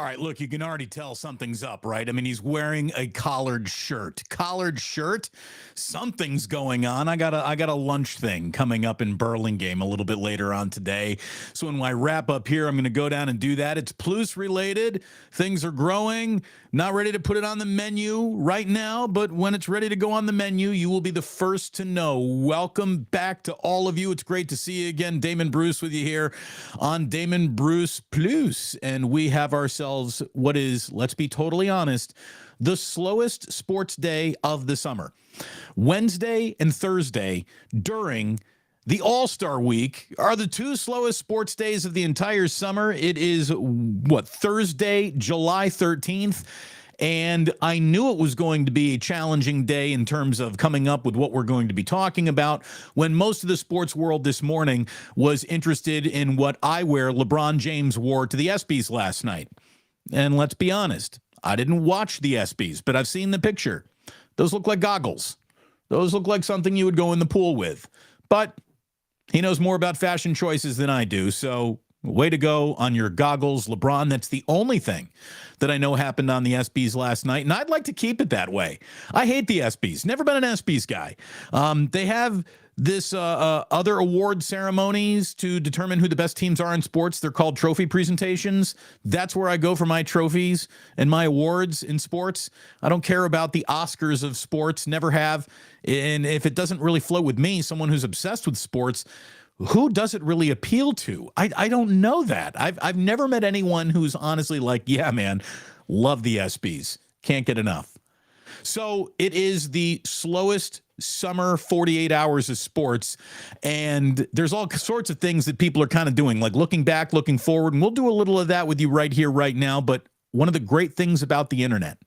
right, look, you can already tell something's up, right? I mean, he's wearing a collared shirt. Collared shirt? Something's going on. I got a lunch thing coming up in Burlingame a little bit later on today. So when I wrap up here, I'm going to go down and do that. It's Plus related. Things are growing. Not ready to put it on the menu right now, but when it's ready to go on the menu, you will be the first to know. Welcome back to all of you. It's great to see you again. Damon Bruce with you here on Damon Bruce Plus. And we have ourselves what is, let's be totally honest, the slowest sports day of the summer. Wednesday and Thursday during the All-Star Week are the two slowest sports days of the entire summer. It is, Thursday, July 13th. And I knew it was going to be a challenging day in terms of coming up with what we're going to be talking about when most of the sports world this morning was interested in what eyewear LeBron James wore to the ESPYs last night. And let's be honest, I didn't watch the ESPYs, but I've seen the picture. Those look like goggles. Those look like something you would go in the pool with. But he knows more about fashion choices than I do, so way to go on your goggles, LeBron. That's the only thing that I know happened on the ESPYs last night, and I'd like to keep it that way. I hate the ESPYs. Never been an ESPYs guy. They have this other award ceremonies to determine who the best teams are in sports. They're called trophy presentations. That's where I go for my trophies and my awards in sports. I don't care about the Oscars of sports, never have. And if it doesn't really flow with me, someone who's obsessed with sports, who does it really appeal to? I don't know that. I've never met anyone who's honestly like, yeah, man, love the ESPYs. Can't get enough. So it is the slowest summer 48 hours of sports, and there's all sorts of things that people are kind of doing, like looking back, looking forward, and we'll do a little of that with you right here, right now. But one of the great things about the internet,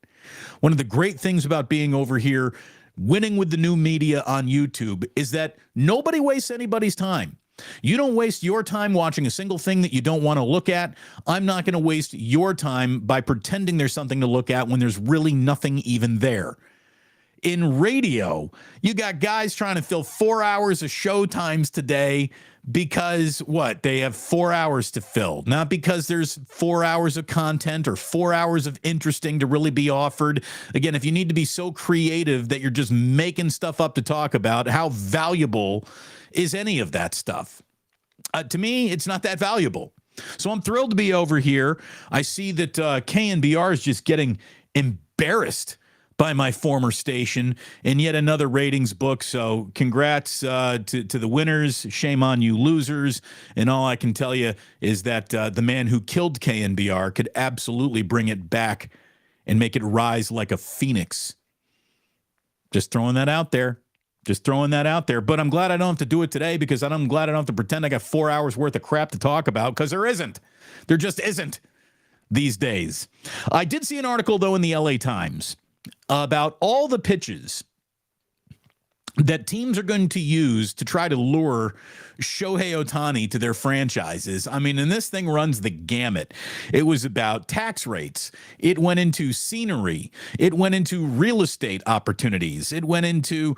one of the great things about being over here, winning with the new media on YouTube, is that nobody wastes anybody's time. You don't waste your time watching a single thing that you don't want to look at. I'm not going to waste your time by pretending there's something to look at when there's really nothing even there. In radio, you got guys trying to fill 4 hours of show times today because they have 4 hours to fill, not because there's 4 hours of content or 4 hours of interesting to really be offered. Again, if you need to be so creative that you're just making stuff up to talk about, how valuable is any of that stuff? To me, it's not that valuable. So I'm thrilled to be over here. I see that KNBR is just getting embarrassed by my former station in yet another ratings book. So congrats to the winners. Shame on you losers. And all I can tell you is that the man who killed KNBR could absolutely bring it back and make it rise like a phoenix. Just throwing that out there. Just throwing that out there. But I'm glad I don't have to do it today, because I'm glad I don't have to pretend I got 4 hours worth of crap to talk about, because there isn't. There just isn't these days. I did see an article, though, in the LA Times about all the pitches that teams are going to use to try to lure Shohei Ohtani to their franchises. I mean, and this thing runs the gamut. It was about tax rates. It went into scenery. It went into real estate opportunities. It went into,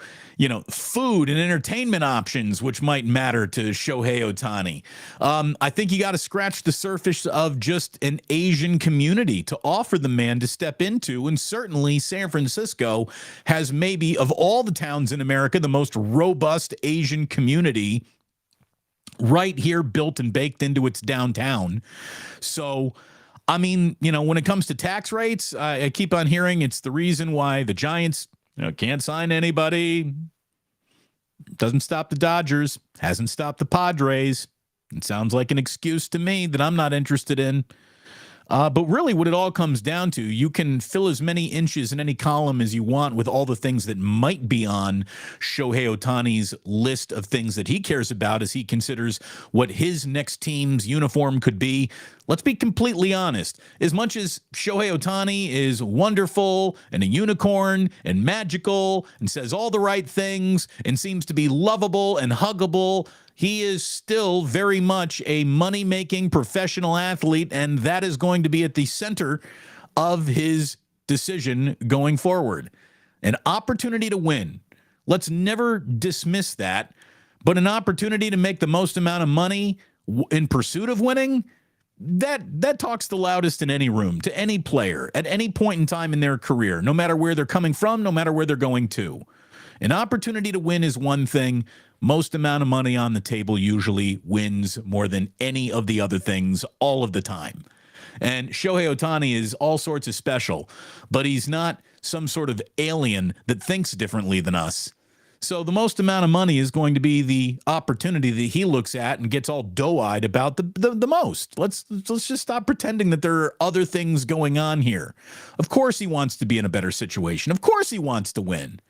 food and entertainment options, which might matter to Shohei Ohtani. I think you got to scratch the surface of just an Asian community to offer the man to step into. And certainly San Francisco has, maybe of all the towns in America, the most robust Asian community right here, built and baked into its downtown. So, I mean, when it comes to tax rates, I keep on hearing it's the reason why the Giants can't sign anybody. Doesn't stop the Dodgers, hasn't stopped the Padres. It sounds like an excuse to me that I'm not interested in. But really what it all comes down to, you can fill as many inches in any column as you want with all the things that might be on Shohei Ohtani's list of things that he cares about as he considers what his next team's uniform could be. Let's be completely honest. As much as Shohei Ohtani is wonderful and a unicorn and magical and says all the right things and seems to be lovable and huggable, he is still very much a money-making professional athlete, and that is going to be at the center of his decision going forward. An opportunity to win. Let's never dismiss that, but an opportunity to make the most amount of money in pursuit of winning, that talks the loudest in any room to any player at any point in time in their career, no matter where they're coming from, no matter where they're going to. An opportunity to win is one thing. Most amount of money on the table usually wins more than any of the other things all of the time. And Shohei Ohtani is all sorts of special, but he's not some sort of alien that thinks differently than us. So the most amount of money is going to be the opportunity that he looks at and gets all doe-eyed about the most. Let's just stop pretending that there are other things going on here. Of course he wants to be in a better situation. Of course he wants to win.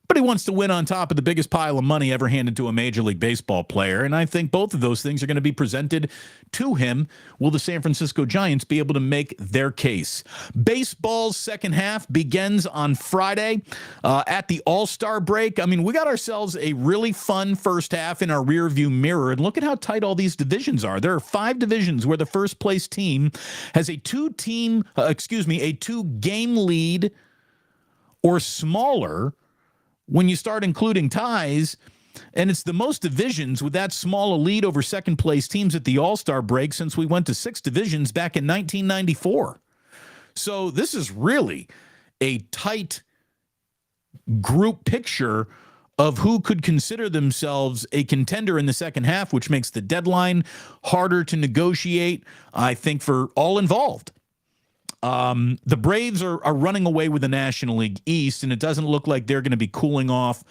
But he wants to win on top of the biggest pile of money ever handed to a Major League Baseball player, and I think both of those things are going to be presented to him. Will the San Francisco Giants be able to make their case? Baseball's second half begins on Friday at the All-Star break. I mean, we got ourselves a really fun first half in our rearview mirror, and look at how tight all these divisions are. There are 5 divisions where the first-place team has a two-game lead or smaller when you start including ties, and it's the most divisions with that small a lead over second-place teams at the All-Star break since we went to 6 divisions back in 1994. So this is really a tight group picture of who could consider themselves a contender in the second half, which makes the deadline harder to negotiate, I think, for all involved. The Braves are running away with the National League East, and it doesn't look like they're going to be cooling off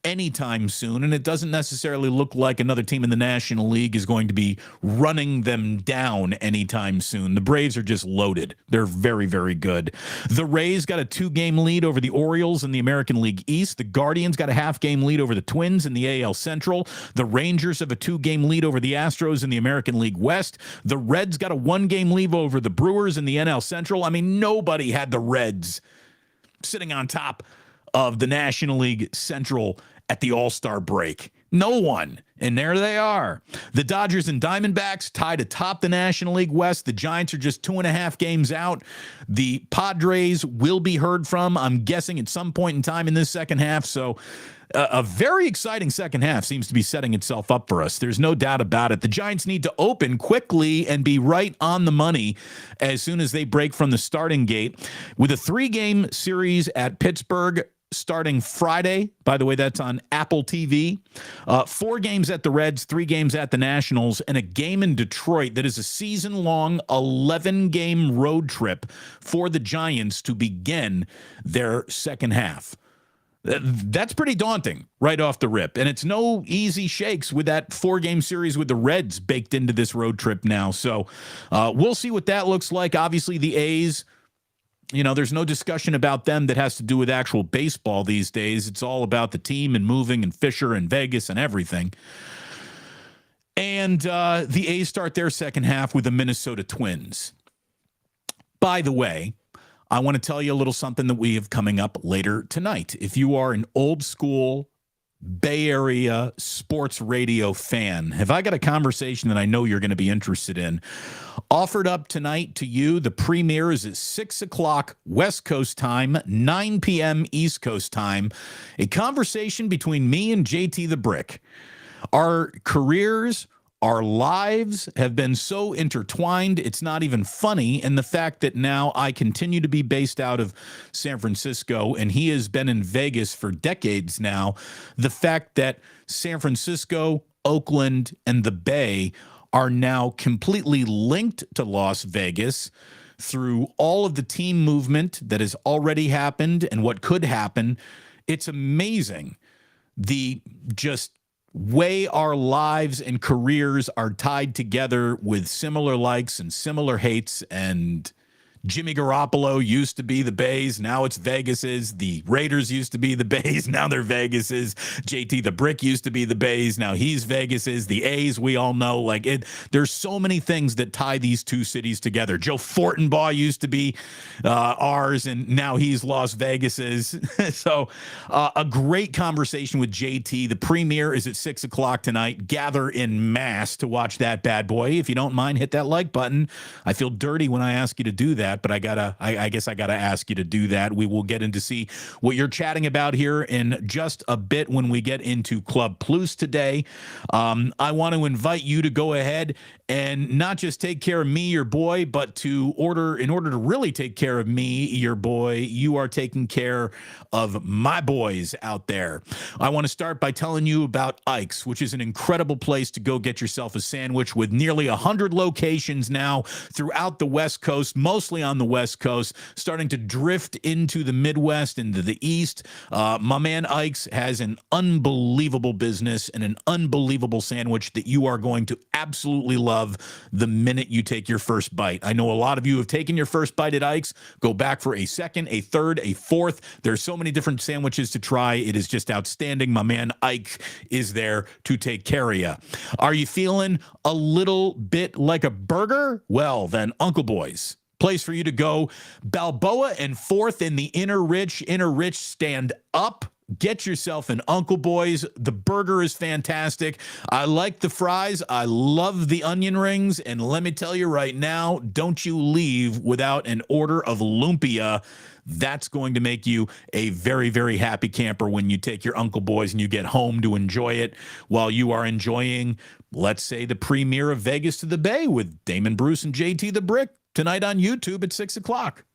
anytime soon, and it doesn't necessarily look like another team in the National League is going to be running them down anytime soon. The Braves are just loaded. They're very, very good. The Rays got a 2-game lead over the Orioles in the American League East. The Guardians got a half-game lead over the Twins in the AL Central. The Rangers have a 2-game lead over the Astros in the American League West. The Reds got a 1-game lead over the Brewers in the NL Central. I mean, nobody had the Reds sitting on top of the National League Central at the All-Star break. No one. And there they are. The Dodgers and Diamondbacks tied atop the National League West. The Giants are just 2.5 games out. The Padres will be heard from, I'm guessing, at some point in time in this second half. So a very exciting second half seems to be setting itself up for us. There's no doubt about it. The Giants need to open quickly and be right on the money as soon as they break from the starting gate. With a 3-game series at Pittsburgh starting Friday. By the way, that's on Apple TV. 4 games at the Reds, 3 games at the Nationals, and a game in Detroit that is a season-long 11-game road trip for the Giants to begin their second half. That's pretty daunting right off the rip. And it's no easy shakes with that 4-game series with the Reds baked into this road trip now. So we'll see what that looks like. Obviously, the A's, you know, there's no discussion about them that has to do with actual baseball these days. It's all about the team and moving and Fisher and Vegas and everything. And the A's start their second half with the Minnesota Twins. By the way, I want to tell you a little something that we have coming up later tonight. If you are an old school Bay Area sports radio fan, have I got a conversation that I know you're going to be interested in? Offered up tonight to you. The premiere is at 6 o'clock West Coast time, 9 p.m. East Coast time. A conversation between me and JT the Brick. Our careers, our lives have been so intertwined, it's not even funny. And the fact that now I continue to be based out of San Francisco and he has been in Vegas for decades now, the fact that San Francisco, Oakland, and the Bay are now completely linked to Las Vegas through all of the team movement that has already happened and what could happen. It's amazing the just way our lives and careers are tied together with similar likes and similar hates. And Jimmy Garoppolo used to be the Bays, now it's Vegas's. The Raiders used to be the Bays, now they're Vegas's. JT the Brick used to be the Bays, now he's Vegas's. The A's, we all know, like it. There's so many things that tie these two cities together. Joe Fortenbaugh used to be ours, and now he's Las Vegas's. So a great conversation with JT. The premiere is at 6 o'clock tonight. Gather in mass to watch that bad boy. If you don't mind, hit that like button. I feel dirty when I ask you to do that. that, but I guess I gotta ask you to do that. We will get into see what you're chatting about here in just a bit when we get into Club Plus today. I want to invite you to go ahead and not just take care of me, your boy, but in order to really take care of me, your boy, you are taking care of my boys out there. I want to start by telling you about Ike's, which is an incredible place to go get yourself a sandwich with nearly 100 locations now throughout the West Coast, mostly on the West Coast, starting to drift into the Midwest, into the East. My man Ike's has an unbelievable business and an unbelievable sandwich that you are going to absolutely love the minute you take your first bite. I know a lot of you have taken your first bite at Ike's. Go back for a second, a third, a fourth. There's so many different sandwiches to try. It is just outstanding. My man Ike is there to take care of you. Are you feeling a little bit like a burger? Well, then Uncle Boy's place for you to go. Balboa and 4th in the Inner Rich. Inner Rich, stand up. Get yourself an Uncle Boy's. The burger is fantastic. I like the fries. I love the onion rings. And let me tell you right now, don't you leave without an order of lumpia. That's going to make you a very, very happy camper when you take your Uncle Boy's and you get home to enjoy it while you are enjoying, let's say, the premiere of Vegas to the Bay with Damon, Bruce, and JT the Brick tonight on YouTube at 6 o'clock.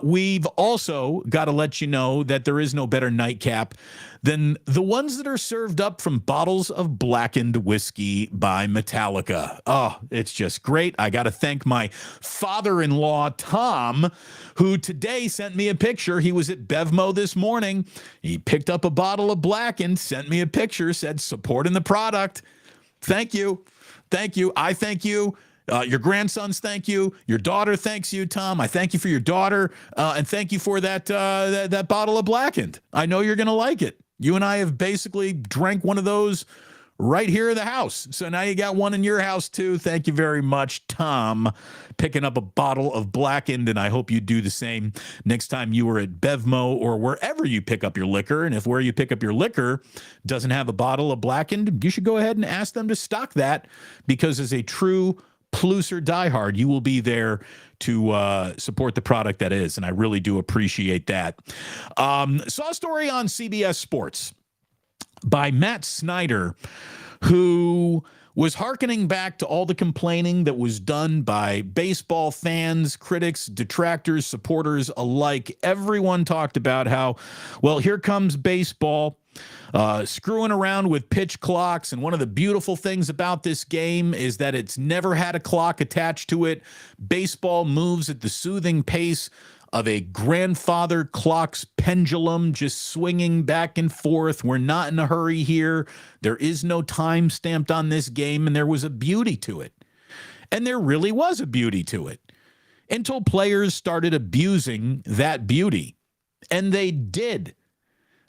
We've also got to let you know that there is no better nightcap than the ones that are served up from bottles of blackened whiskey by Metallica. Oh, it's just great. I got to thank my father-in-law, Tom, who today sent me a picture. He was at Bevmo this morning. He picked up a bottle of blackened, sent me a picture, said supporting the product. Thank you. Thank you. I thank you. Your grandsons thank you. Your daughter thanks you, Tom. I thank you for your daughter, and thank you for that bottle of blackened. I know you're going to like it. You and I have basically drank one of those right here in the house. So now you got one in your house, too. Thank you very much, Tom, picking up a bottle of blackened, and I hope you do the same next time you are at Bevmo or wherever you pick up your liquor. And if where you pick up your liquor doesn't have a bottle of blackened, you should go ahead and ask them to stock that, because as a true Pluser diehard, you will be there to support the product that is, and I really do appreciate that. Saw a story on CBS Sports by Matt Snyder, who was hearkening back to all the complaining that was done by baseball fans, critics, detractors, supporters alike. Everyone talked about how, well, here comes baseball, screwing around with pitch clocks. And one of the beautiful things about this game is that it's never had a clock attached to it. Baseball moves at the soothing pace of a grandfather clock's pendulum, just swinging back and forth. We're not in a hurry here. There is no time stamped on this game, and there was a beauty to it. And there really was a beauty to it until players started abusing that beauty. And they did.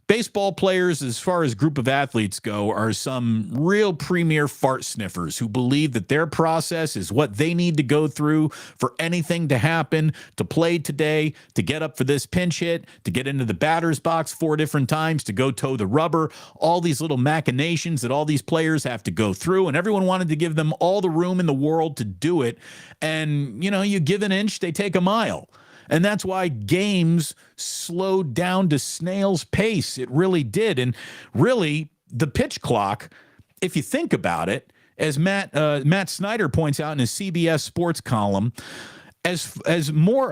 Baseball players, as far as group of athletes go, are some real premier fart sniffers who believe that their process is what they need to go through for anything to happen, to play today, to get up for this pinch hit, to get into the batter's box 4 different times, to go toe the rubber, all these little machinations that all these players have to go through. And everyone wanted to give them all the room in the world to do it. And, you give an inch, they take a mile. And that's why games slowed down to snail's pace. It really did. And really, the pitch clock, if you think about it, as Matt Snyder points out in his CBS Sports column, as more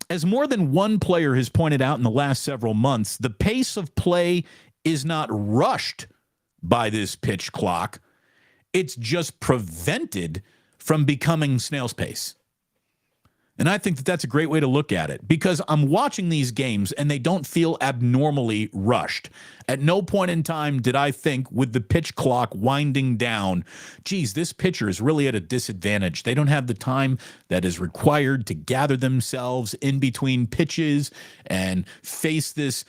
than one player has pointed out in the last several months, the pace of play is not rushed by this pitch clock. It's just prevented from becoming snail's pace. And I think that that's a great way to look at it, because I'm watching these games and they don't feel abnormally rushed. At no point in time did I think, with the pitch clock winding down, geez, this pitcher is really at a disadvantage. They don't have the time that is required to gather themselves in between pitches and face this,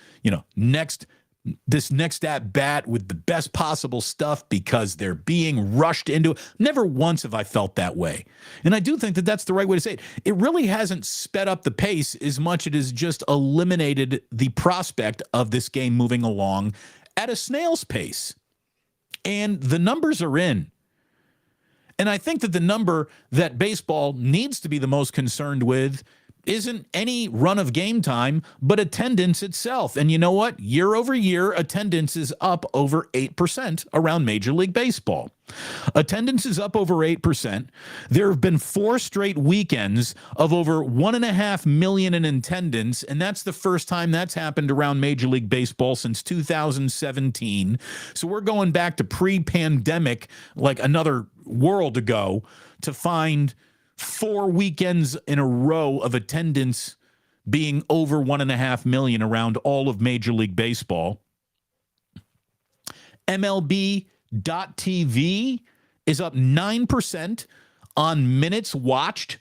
next at bat with the best possible stuff, because they're being rushed into it. Never once have I felt that way. And I do think that that's the right way to say it. It really hasn't sped up the pace as much as it has just eliminated the prospect of this game moving along at a snail's pace. And the numbers are in. And I think that the number that baseball needs to be the most concerned with isn't any run of game time, but attendance itself. And you know what? Year over year, attendance is up over 8% around Major League Baseball. Attendance is up over 8%. There have been 4 straight weekends of over 1.5 million in attendance, and that's the first time that's happened around Major League Baseball since 2017. So we're going back to pre-pandemic, like another world ago, to find 4 weekends in a row of attendance being over 1.5 million around all of Major League Baseball. MLB.TV is up 9% on minutes watched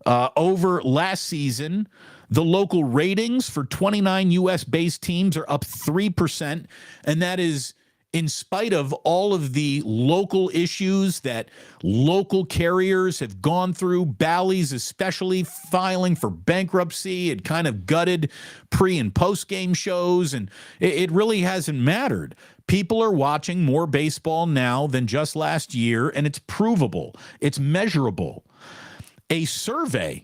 over last season. The local ratings for 29 U.S.-based teams are up 3%, and that is in spite of all of the local issues that local carriers have gone through. Bally's especially filing for bankruptcy. It kind of gutted pre- and post-game shows, and it really hasn't mattered. People are watching more baseball now than just last year, and it's provable. It's measurable. A survey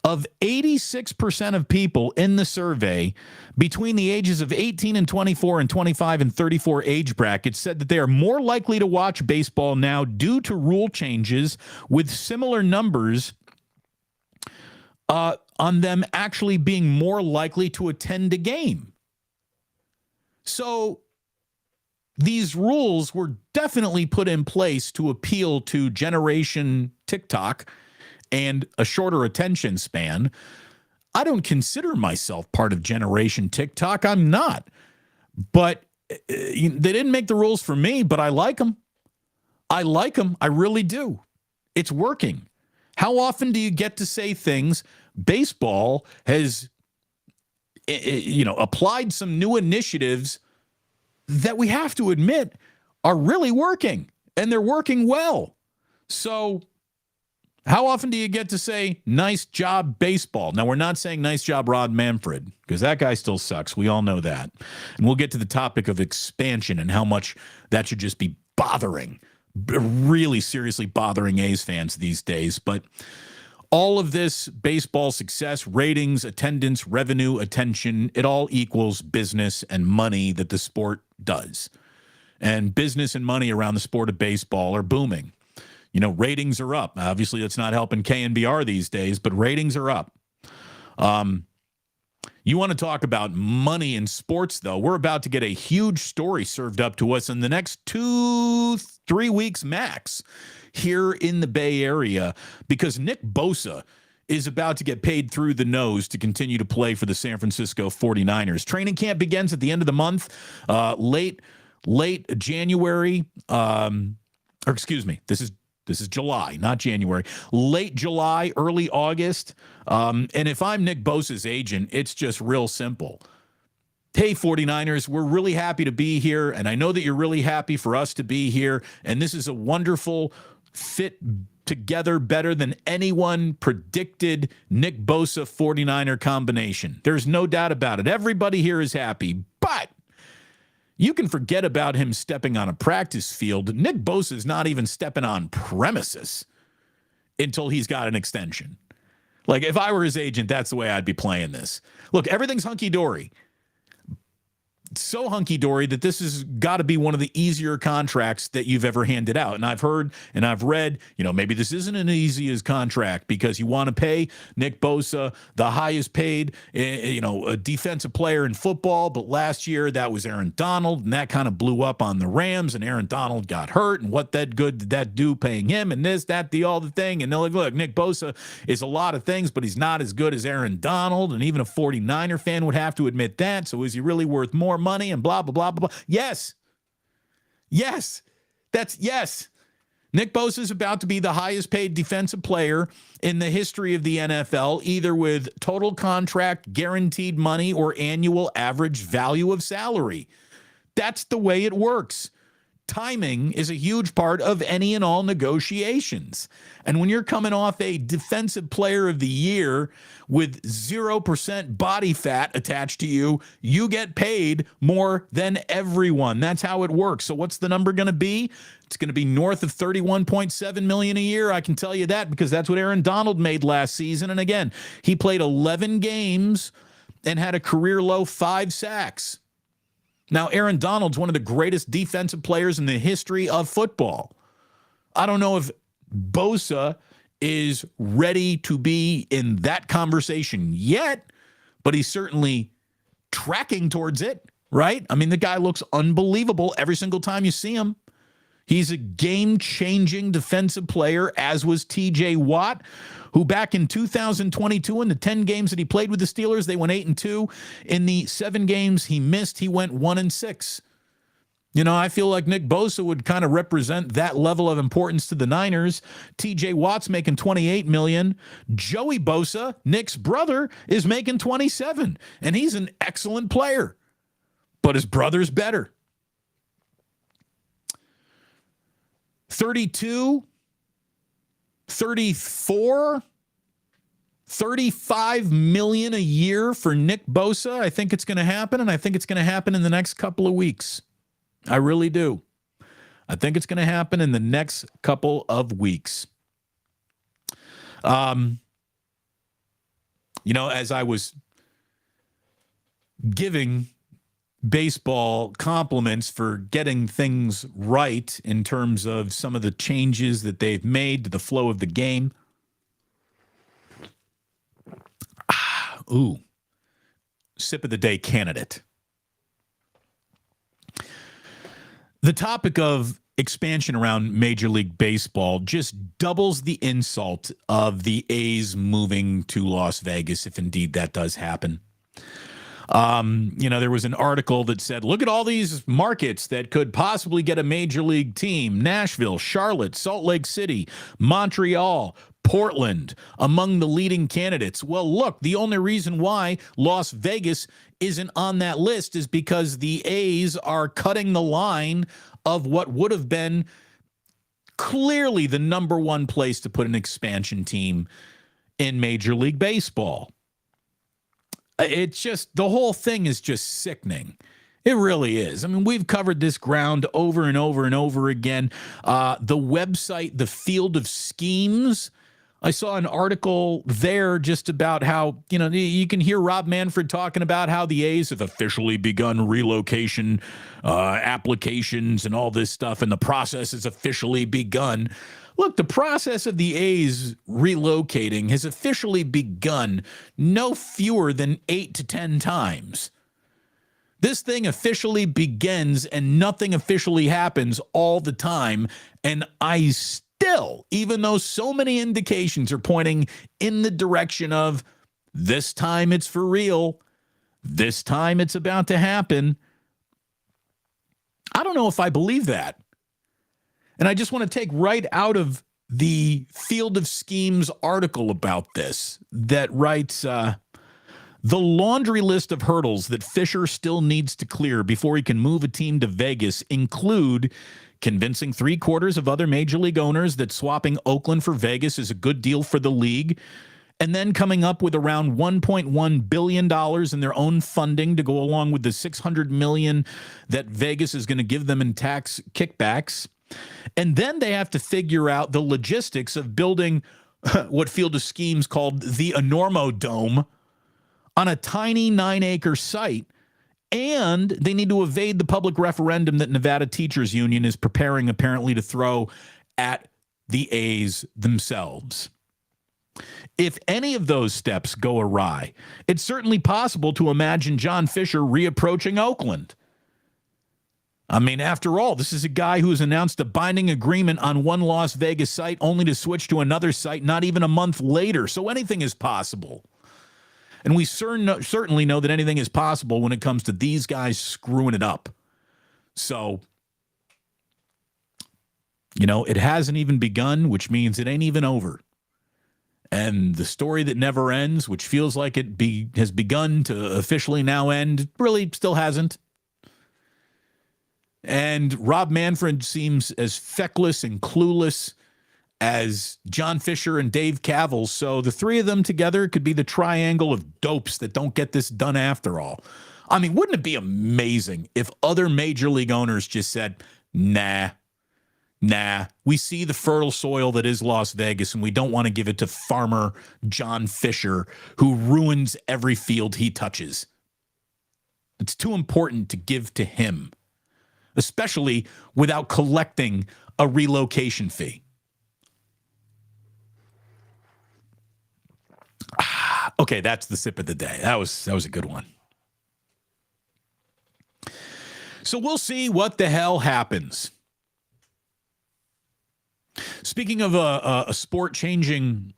of 86% of people in the survey between the ages of 18 and 24 and 25 and 34 age brackets said that they are more likely to watch baseball now due to rule changes, with similar numbers on them actually being more likely to attend a game. So these rules were definitely put in place to appeal to Generation TikTok and a shorter attention span. I don't consider myself part of Generation TikTok. I'm not. But they didn't make the rules for me, but I like them. I like them. I really do. It's working. How often do you get to say things? Baseball has, applied some new initiatives that we have to admit are really working, and they're working well. So how often do you get to say, nice job, baseball? Now, we're not saying nice job, Rod Manfred, because that guy still sucks. We all know that. And we'll get to the topic of expansion and how much that should just be bothering, really seriously bothering A's fans these days. But all of this baseball success, ratings, attendance, revenue, attention, it all equals business and money that the sport does. And business and money around the sport of baseball are booming. Ratings are up. Obviously, that's not helping KNBR these days, but ratings are up. You want to talk about money in sports, though? We're about to get a huge story served up to us in the next 2-3 weeks max here in the Bay Area, because Nick Bosa is about to get paid through the nose to continue to play for the San Francisco 49ers. Training camp begins at the end of the month, late January. This is July, not January. Late July, early August. And if I'm Nick Bosa's agent, it's just real simple. Hey, 49ers, we're really happy to be here, and I know that you're really happy for us to be here, and this is a wonderful fit together, better than anyone predicted Nick Bosa 49er combination. There's no doubt about it. Everybody here is happy, but you can forget about him stepping on a practice field. Nick Bosa is not even stepping on premises until he's got an extension. Like, if I were his agent, that's the way I'd be playing this. Look, everything's hunky-dory. So hunky-dory that this has got to be one of the easier contracts that you've ever handed out. And I've heard and I've read, maybe this isn't an easy as contract because you want to pay Nick Bosa the highest paid, a defensive player in football. But last year that was Aaron Donald, and that kind of blew up on the Rams, and Aaron Donald got hurt. And what that good did that do paying him, and this, that, all the thing. And they're like, look, Nick Bosa is a lot of things, but he's not as good as Aaron Donald. And even a 49er fan would have to admit that. So is he really worth more money, and blah, blah, blah, blah, blah. Yes. Yes. Yes. Nick Bosa is about to be the highest paid defensive player in the history of the NFL, either with total contract, guaranteed money, or annual average value of salary. That's the way it works. timing is a huge part of any and all negotiations. And when you're coming off a defensive player of the year with 0% body fat attached to you, you get paid more than everyone. That's how it works. So what's the number going to be? It's going to be north of $31.7 million a year. I can tell you that because that's what Aaron Donald made last season. And again, he played 11 games and had a career low 5 sacks. Now, Aaron Donald's one of the greatest defensive players in the history of football. I don't know if Bosa is ready to be in that conversation yet, but he's certainly tracking towards it, right? I mean, the guy looks unbelievable every single time you see him. He's a game-changing defensive player, as was T.J. Watt, who back in 2022, in the 10 games that he played with the Steelers, they went 8-2. In the 7 games he missed, he went 1-6. You know, I feel like Nick Bosa would kind of represent that level of importance to the Niners. T.J. Watt's making $28 million. Joey Bosa, Nick's brother, is making $27, and he's an excellent player, but his brother's better. 32, 34, $35 million a year for Nick Bosa. I think it's going to happen, and I think it's going to happen in the next couple of weeks. I really do. I think it's going to happen in the next couple of weeks. You know, as I was giving baseball compliments for getting things right in terms of some of the changes that they've made to the flow of the game. Sip of the day candidate. The topic of expansion around Major League Baseball just doubles the insult of the A's moving to Las Vegas, if indeed that does happen. You know, there was an article that said, look at all these markets that could possibly get a major league team. Nashville, Charlotte, Salt Lake City, Montreal, Portland, among the leading candidates. Well, look, the only reason why Las Vegas isn't on that list is because the A's are cutting the line of what would have been clearly the number one place to put an expansion team in Major League Baseball. It's just, the whole thing is just sickening. It really is. I mean, we've covered this ground over and over and over again. The website, The Field of Schemes, I saw an article there just about how, you know, you can hear Rob Manfred talking about how the A's have officially begun relocation applications and all this stuff, and the process has officially begun. Look, the process of the A's relocating has officially begun no fewer than 8 to 10 times. This thing officially begins and nothing officially happens all the time. And I still, even though so many indications are pointing in the direction of this time it's for real, this time it's about to happen, I don't know if I believe that. And I just want to take right out of the Field of Schemes article about this that writes, the laundry list of hurdles that Fisher still needs to clear before he can move a team to Vegas include convincing 3/4 of other major league owners that swapping Oakland for Vegas is a good deal for the league, and then coming up with around $1.1 billion in their own funding to go along with the $600 million that Vegas is going to give them in tax kickbacks. And then they have to figure out the logistics of building what Field of Schemes called the Enormo Dome on a tiny 9-acre site. And they need to evade the public referendum that Nevada Teachers Union is preparing apparently to throw at the A's themselves. If any of those steps go awry, it's certainly possible to imagine John Fisher reapproaching Oakland. I mean, after all, this is a guy who has announced a binding agreement on one Las Vegas site only to switch to another site not even a month later. So anything is possible. And we certainly know that anything is possible when it comes to these guys screwing it up. So, you know, it hasn't even begun, which means it ain't even over. And the story that never ends, which feels like it has begun to officially now end, really still hasn't. And Rob Manfred seems as feckless and clueless as John Fisher and Dave Cavils. So the three of them together could be the triangle of dopes that don't get this done after all. I mean, wouldn't it be amazing if other major league owners just said, nah, we see the fertile soil that is Las Vegas, and we don't want to give it to farmer John Fisher, who ruins every field he touches. It's too important to give to him, especially without collecting a relocation fee. Okay, that's the sip of the day. That was a good one. So we'll see what the hell happens. Speaking of a sport changing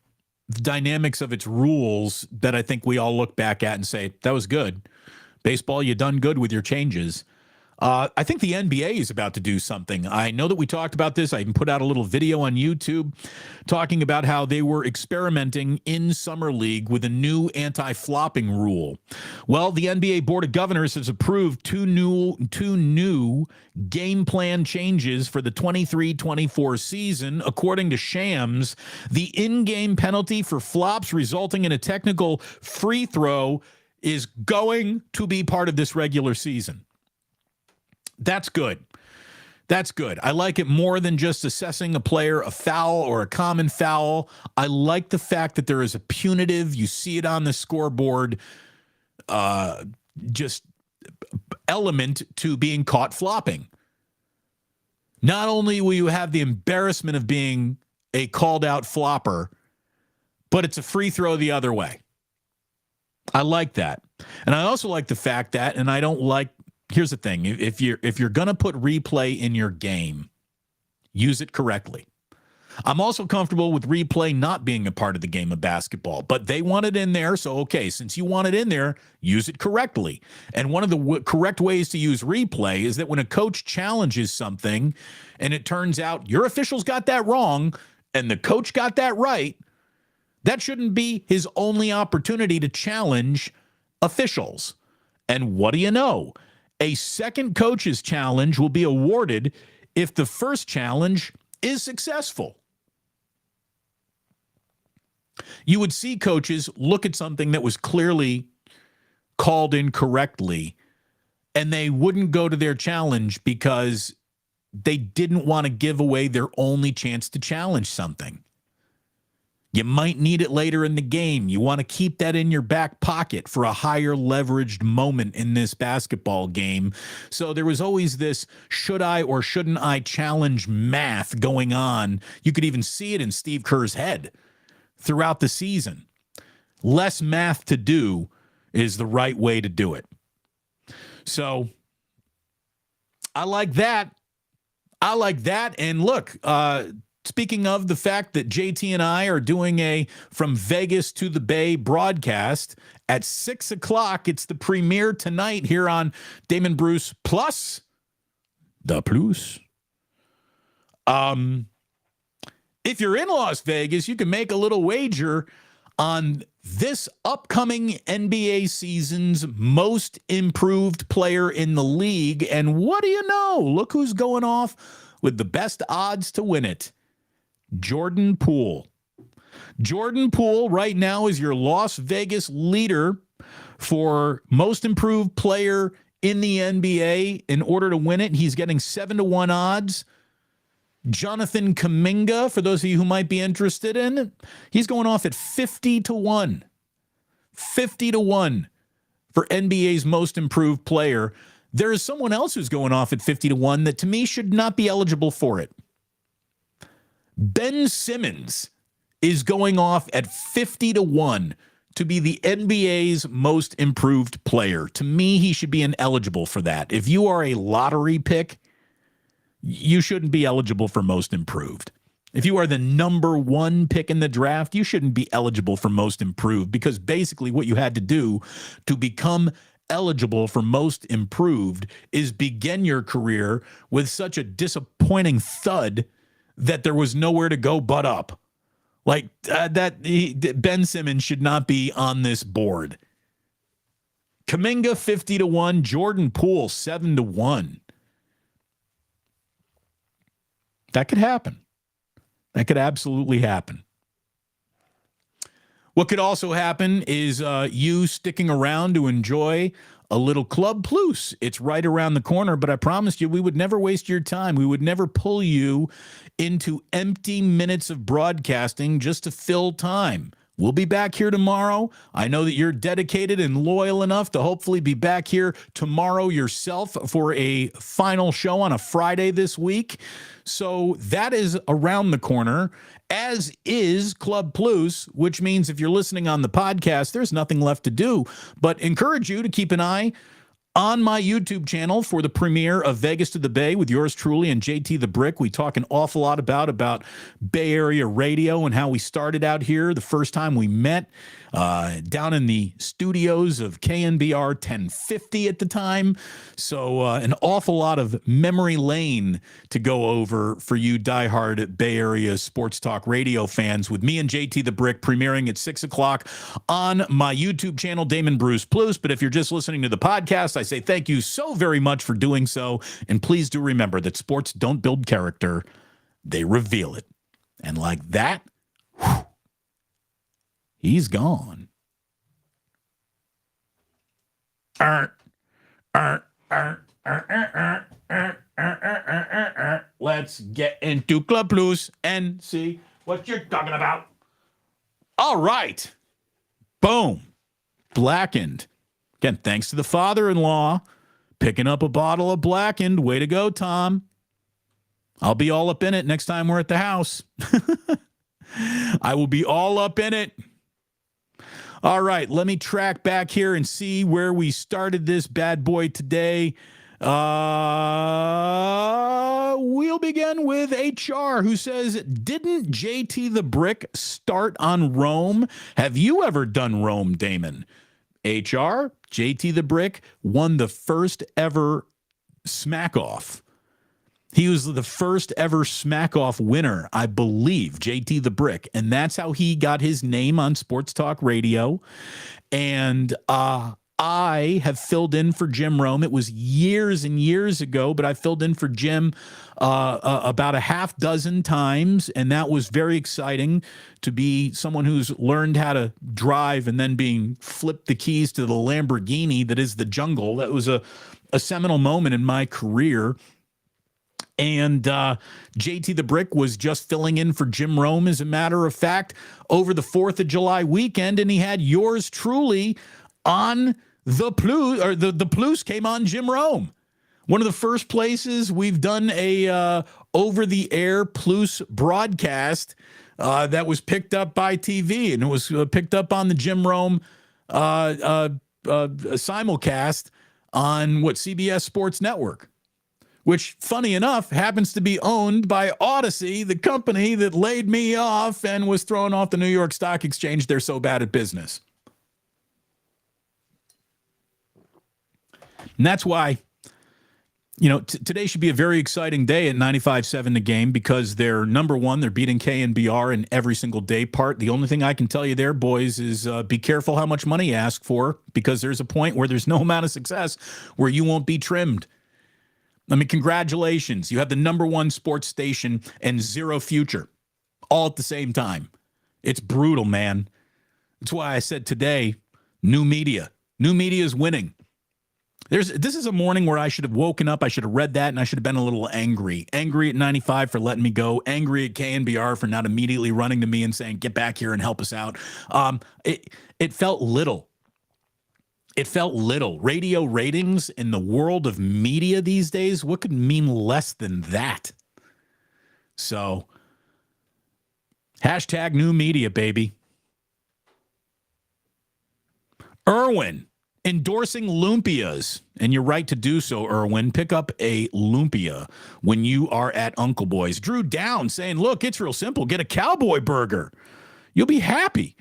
the dynamics of its rules that I think we all look back at and say, that was good. Baseball, you done good with your changes. I think the NBA is about to do something. I know that we talked about this. I even put out a little video on YouTube talking about how they were experimenting in Summer League with a new anti-flopping rule. Well, the NBA Board of Governors has approved two new game plan changes for the 23-24 season. According to Shams, the in-game penalty for flops resulting in a technical free throw is going to be part of this regular season. That's good. That's good. I like it more than just assessing a player a foul or a common foul. I like the fact that there is a punitive, you see it on the scoreboard, just element to being caught flopping. Not only will you have the embarrassment of being a called out flopper, but it's a free throw the other way. I like that. And I also like the fact that, and I don't like, here's the thing. If you're going to put replay in your game, use it correctly. I'm also comfortable with replay not being a part of the game of basketball, but they want it in there. So, okay, since you want it in there, use it correctly. And one of the correct ways to use replay is that when a coach challenges something and it turns out your officials got that wrong and the coach got that right, that shouldn't be his only opportunity to challenge officials. And what do you know? A second coach's challenge will be awarded if the first challenge is successful. You would see coaches look at something that was clearly called incorrectly, and they wouldn't go to their challenge because they didn't want to give away their only chance to challenge something. You might need it later in the game. You want to keep that in your back pocket for a higher leveraged moment in this basketball game. So there was always this should I or shouldn't I challenge math going on. You could even see it in Steve Kerr's head throughout the season. Less math to do is the right way to do it. So I like that. And look, speaking of the fact that JT and I are doing a From Vegas to the Bay broadcast at 6 o'clock, it's the premiere tonight here on Damon Bruce Plus. The Plus. If you're in Las Vegas, you can make a little wager on this upcoming NBA season's most improved player in the league. And what do you know? Look who's going off with the best odds to win it. Jordan Poole. Jordan Poole right now is your Las Vegas leader for most improved player in the NBA. In order to win it, he's getting 7-1 odds. Jonathan Kuminga, for those of you who might be interested in it, he's going off at 50-1. 50-1 for NBA's most improved player. There is someone else who's going off at 50-1 that to me should not be eligible for it. Ben Simmons is going off at 50-1 to be the NBA's most improved player. To me, he should be ineligible for that. If you are a lottery pick, you shouldn't be eligible for most improved. If you are the number one pick in the draft, you shouldn't be eligible for most improved, because basically what you had to do to become eligible for most improved is begin your career with such a disappointing thud that there was nowhere to go but up. Like Ben Simmons should not be on this board. Kuminga 50-1, Jordan Poole 7-1. That could happen. That could absolutely happen. What could also happen is you sticking around to enjoy a little Club Plus. It's right around the corner, but I promised you we would never waste your time. We would never pull you into empty minutes of broadcasting just to fill time. We'll be back here tomorrow. I know that you're dedicated and loyal enough to hopefully be back here tomorrow yourself for a final show on a Friday this week. So that is around the corner, as is Club Plus, which means if you're listening on the podcast, there's nothing left to do but encourage you to keep an eye on my YouTube channel for the premiere of Vegas to the Bay with yours truly and JT the Brick. We talk an awful lot about Bay Area radio and how we started out here the first time we met down in the studios of KNBR 1050 at the time. So an awful lot of memory lane to go over for you diehard Bay Area sports talk radio fans with me and JT the Brick premiering at 6 o'clock on my YouTube channel, Damon Bruce Plus. But if you're just listening to the podcast, I say thank you so very much for doing so. And please do remember that sports don't build character, they reveal it. And like that, whew, he's gone. Let's get into Club Plus and see what you're talking about. All right. Boom. Blackened. Again, thanks to the father-in-law picking up a bottle of Blackened. Way to go, Tom. I'll be all up in it next time we're at the house. I will be all up in it. All right, let me track back here and see where we started this bad boy today. We'll begin with HR, who says, didn't JT the Brick start on Rome? Have you ever done Rome, Damon? HR, JT the Brick won the first ever Smack Off. He was the first ever Smack Off winner, I believe, JT the Brick. And that's how he got his name on Sports Talk Radio. And I have filled in for Jim Rome. It was years and years ago, but I filled in for Jim about a half dozen times. And that was very exciting to be someone who's learned how to drive and then being flipped the keys to the Lamborghini that is the jungle. That was a seminal moment in my career. And JT the Brick was just filling in for Jim Rome, as a matter of fact, over the 4th of July weekend. And he had yours truly on the Plus, or the Plus came on Jim Rome. One of the first places we've done a over-the-air Plus broadcast that was picked up by TV. And it was picked up on the Jim Rome simulcast on CBS Sports Network, which, funny enough, happens to be owned by Odyssey, the company that laid me off and was thrown off the New York Stock Exchange. They're so bad at business. And that's why, today should be a very exciting day at 95.7 The Game, because they're number one. They're beating KNBR in every single day part. The only thing I can tell you there, boys, is be careful how much money you ask for, because there's a point where there's no amount of success where you won't be trimmed. I mean, congratulations. You have the number one sports station and zero future all at the same time. It's brutal, man. That's why I said today, new media. New media is winning. This is a morning where I should have woken up, I should have read that, and I should have been a little angry. Angry at 95 for letting me go. Angry at KNBR for not immediately running to me and saying, get back here and help us out. It felt little. It felt little. Radio ratings in the world of media these days, what could mean less than that? So, hashtag new media, baby. Irwin, endorsing Lumpias. And you're right to do so, Irwin. Pick up a Lumpia when you are at Uncle Boy's. Drew Down saying, look, it's real simple. Get a Cowboy burger. You'll be happy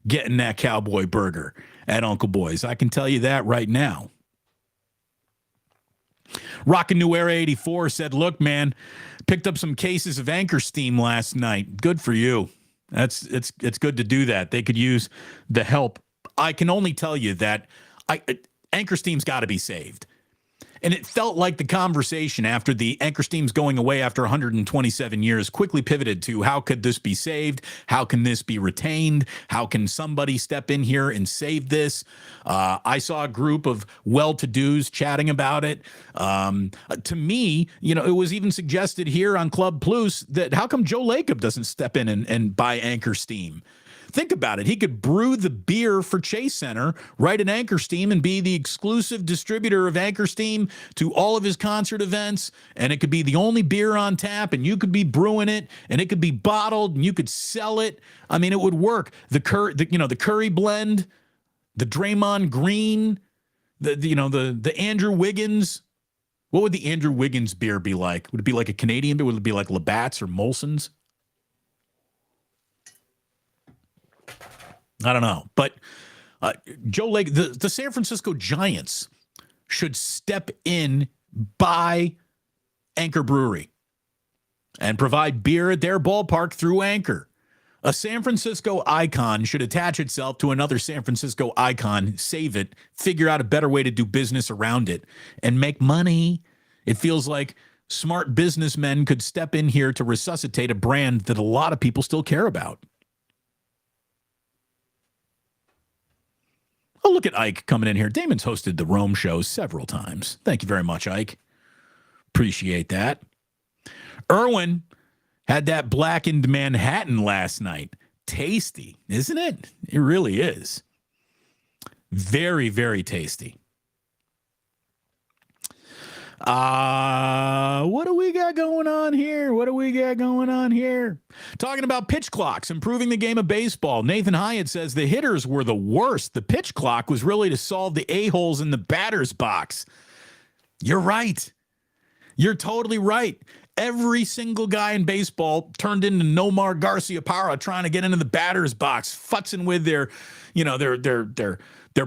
getting that Cowboy burger at Uncle Boy's. I can tell you that right now. Rockin' New Era 84 said, look, man, picked up some cases of Anchor Steam last night. Good for you. It's good to do that. They could use the help. I can only tell you that Anchor Steam's got to be saved. And it felt like the conversation after the anchor steam's going away after 127 years quickly pivoted to how could this be saved? How can this be retained? How can somebody step in here and save this? I saw a group of well-to-dos chatting about it. To me, it was even suggested here on Club Plus that how come Joe Lacob doesn't step in and buy Anchor Steam? Think about it. He could brew the beer for Chase Center, write an Anchor Steam, and be the exclusive distributor of Anchor Steam to all of his concert events. And it could be the only beer on tap, and you could be brewing it, and it could be bottled, and you could sell it. I mean, it would work. The Curry blend, the Draymond Green, the Andrew Wiggins. What would the Andrew Wiggins beer be like? Would it be like a Canadian beer? Would it be like Labatt's or Molson's? I don't know. But Joe Lake, the San Francisco Giants should step in, buy Anchor Brewery, and provide beer at their ballpark through Anchor. A San Francisco icon should attach itself to another San Francisco icon, save it, figure out a better way to do business around it, and make money. It feels like smart businessmen could step in here to resuscitate a brand that a lot of people still care about. Oh, look at Ike coming in here. Damon's hosted the Rome show several times. Thank you very much, Ike. Appreciate that. Erwin had that blackened Manhattan last night. Tasty, isn't it? It really is. Very, very tasty. What do we got going on here? Talking about pitch clocks, improving the game of baseball. Nathan Hyatt says the hitters were the worst. The pitch clock was really to solve the a-holes in the batter's box. You're right. You're totally right. Every single guy in baseball turned into Nomar Garciaparra trying to get into the batter's box, futzing with their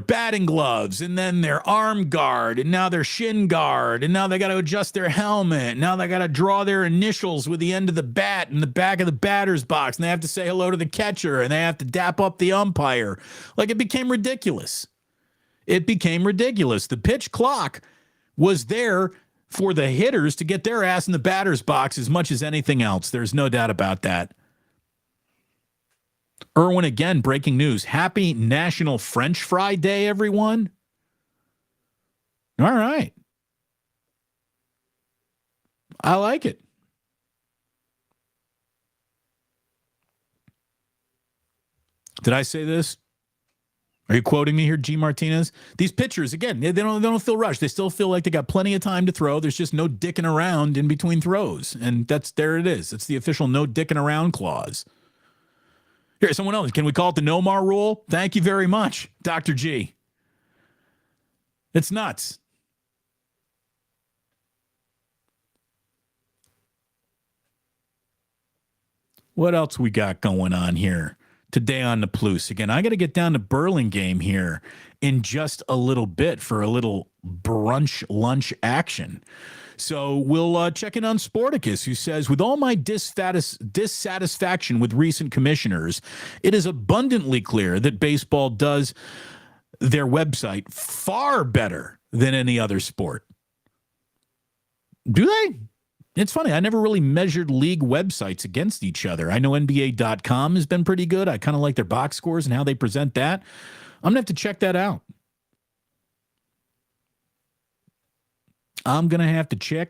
batting gloves, and then their arm guard, and now their shin guard, and now they got to adjust their helmet. Now they got to draw their initials with the end of the bat in the back of the batter's box, and they have to say hello to the catcher, and they have to dap up the umpire. Like, it became ridiculous. The pitch clock was there for the hitters to get their ass in the batter's box as much as anything else. There's no doubt about that. Erwin, again, breaking news. Happy National French Fry Day, everyone. All right. I like it. Did I say this? Are you quoting me here, G. Martinez? These pitchers, again, they don't feel rushed. They still feel like they got plenty of time to throw. There's just no dicking around in between throws. And there it is. It's the official no dicking around clause. Here, someone else. Can we call it the Nomar rule? Thank you very much, Dr. G. It's nuts. What else we got going on here today on the Plus? Again, I got to get down to Burlingame here in just a little bit for a little brunch lunch action. So we'll check in on Sporticus, who says, with all my dissatisfaction with recent commissioners, it is abundantly clear that baseball does their website far better than any other sport. Do they? It's funny. I never really measured league websites against each other. I know NBA.com has been pretty good. I kind of like their box scores and how they present that. I'm going to have to check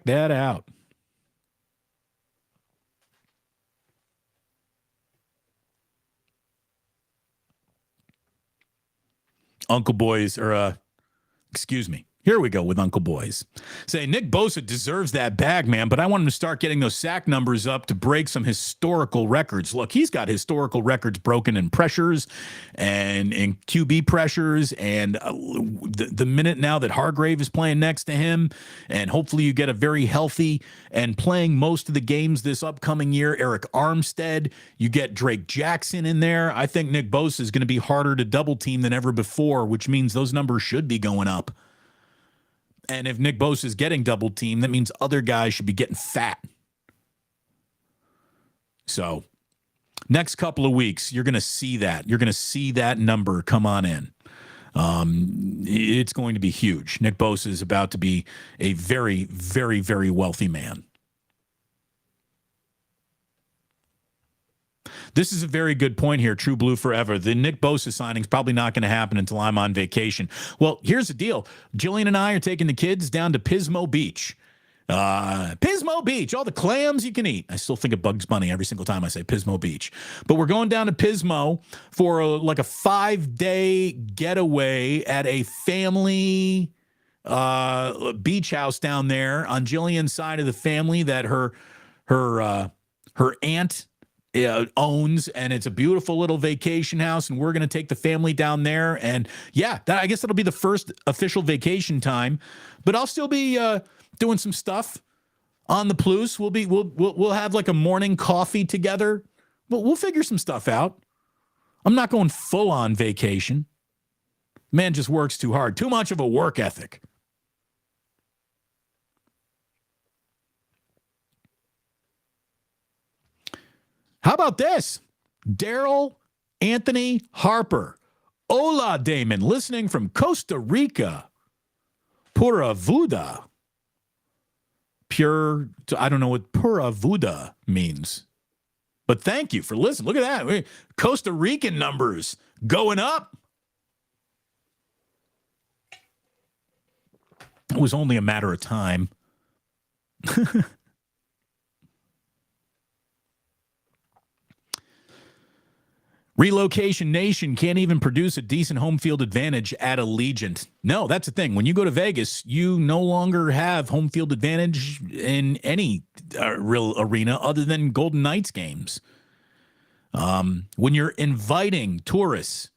that out. Uncle Boys, excuse me. Here we go with Uncle Boys. Say, Nick Bosa deserves that bag, man, but I want him to start getting those sack numbers up to break some historical records. Look, he's got historical records broken in pressures and in QB pressures, and the minute now that Hargrave is playing next to him, and hopefully you get a very healthy and playing most of the games this upcoming year, Eric Armstead, you get Drake Jackson in there. I think Nick Bosa is going to be harder to double team than ever before, which means those numbers should be going up. And if Nick Bosa is getting double teamed, that means other guys should be getting fat. So next couple of weeks, you're going to see that. You're going to see that number come on in. It's going to be huge. Nick Bosa is about to be a very, very, very wealthy man. This is a very good point here. True Blue Forever. The Nick Bosa signing is probably not going to happen until I'm on vacation. Well, here's the deal. Jillian and I are taking the kids down to Pismo Beach. Pismo Beach, all the clams you can eat. I still think of Bugs Bunny every single time I say Pismo Beach. But we're going down to Pismo for a 5-day getaway at a family beach house down there on Jillian's side of the family that her aunt owns, and it's a beautiful little vacation house, and we're going to take the family down there. And yeah, I guess that'll be the first official vacation time, but I'll still be doing some stuff on the Plus. We'll have like a morning coffee together. We'll figure some stuff out. I'm not going full on vacation. Man just works too hard, too much of a work ethic. How about this? Daryl Anthony Harper. Hola, Damon. Listening from Costa Rica. Pura Vida. Pure, I don't know what Pura Vida means. But thank you for listening. Look at that. Costa Rican numbers going up. It was only a matter of time. Relocation Nation can't even produce a decent home field advantage at Allegiant. No, that's the thing. When you go to Vegas, you no longer have home field advantage in any real arena other than Golden Knights games. When you're inviting tourists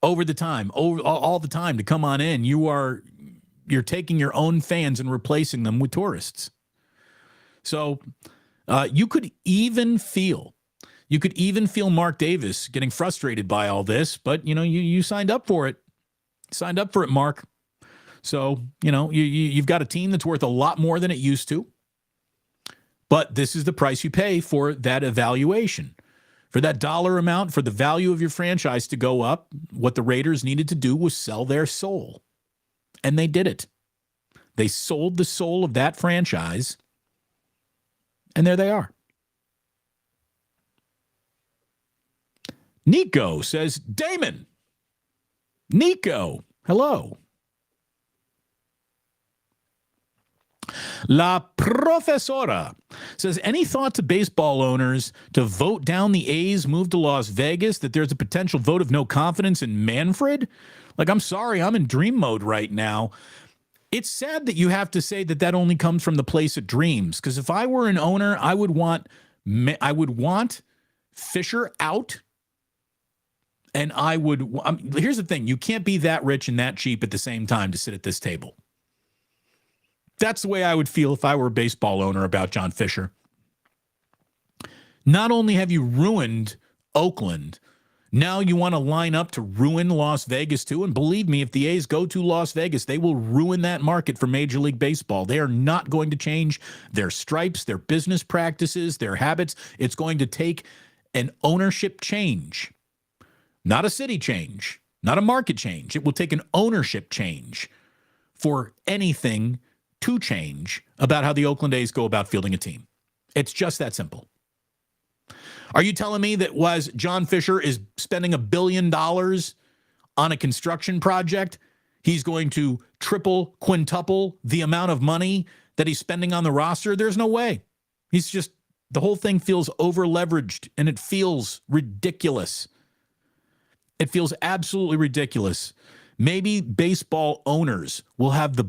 all the time to come on in, you're taking your own fans and replacing them with tourists. So you could even feel Mark Davis getting frustrated by all this, but you signed up for it. Signed up for it, Mark. So, you've got a team that's worth a lot more than it used to. But this is the price you pay for that evaluation. For that dollar amount, for the value of your franchise to go up, what the Raiders needed to do was sell their soul. And they did it. They sold the soul of that franchise. And there they are. Nico says, Damon. Nico, hello. La Profesora says, any thought to baseball owners to vote down the A's move to Las Vegas, that there's a potential vote of no confidence in Manfred? I'm sorry, I'm in dream mode right now. It's sad that you have to say that only comes from the place of dreams, because if I were an owner, I would want Fisher out. And here's the thing. You can't be that rich and that cheap at the same time to sit at this table. That's the way I would feel if I were a baseball owner about John Fisher. Not only have you ruined Oakland, now you want to line up to ruin Las Vegas too. And believe me, if the A's go to Las Vegas, they will ruin that market for Major League Baseball. They are not going to change their stripes, their business practices, their habits. It's going to take an ownership change. Not a city change, not a market change. It will take an ownership change for anything to change about how the Oakland A's go about fielding a team. It's just that simple. Are you telling me that was John Fisher is spending $1 billion on a construction project, he's going to triple, quintuple the amount of money that he's spending on the roster? There's no way. The whole thing feels over-leveraged, and it feels ridiculous. It feels absolutely ridiculous. Maybe baseball owners will have the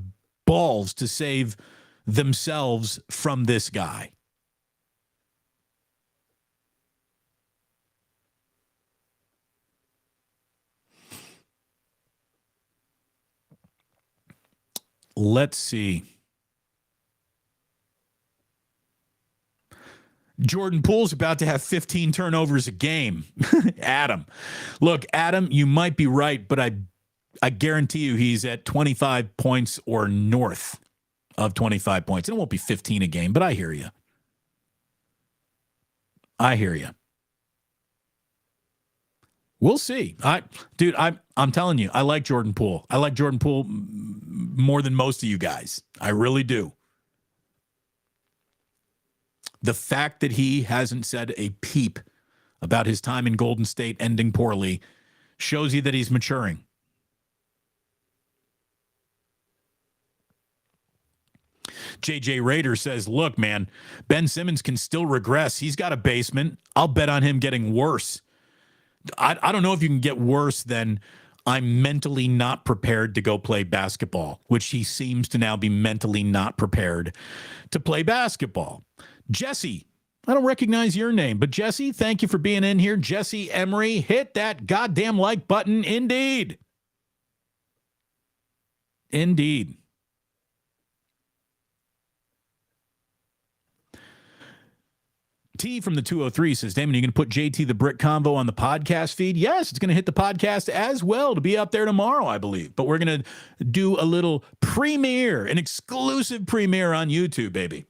balls to save themselves from this guy. Let's see. Jordan Poole's about to have 15 turnovers a game. Adam. Look, Adam, you might be right, but I guarantee you he's at 25 points or north of 25 points. And it won't be 15 a game, but I hear you. I hear you. We'll see. I'm telling you, I like Jordan Poole. I like Jordan Poole more than most of you guys. I really do. The fact that he hasn't said a peep about his time in Golden State ending poorly shows you that he's maturing. JJ Rader says, look, man, Ben Simmons can still regress. He's got a basement. I'll bet on him getting worse. I don't know if you can get worse than I'm mentally not prepared to go play basketball, which he seems to now be mentally not prepared to play basketball. Jesse, I don't recognize your name, but Jesse, thank you for being in here. Jesse Emery, hit that goddamn like button. Indeed. Indeed. T from the 203 says, Damon, are you going to put JT the Brick Convo on the podcast feed? Yes, it's going to hit the podcast as well to be up there tomorrow, I believe. But we're going to do a little premiere, an exclusive premiere on YouTube, baby.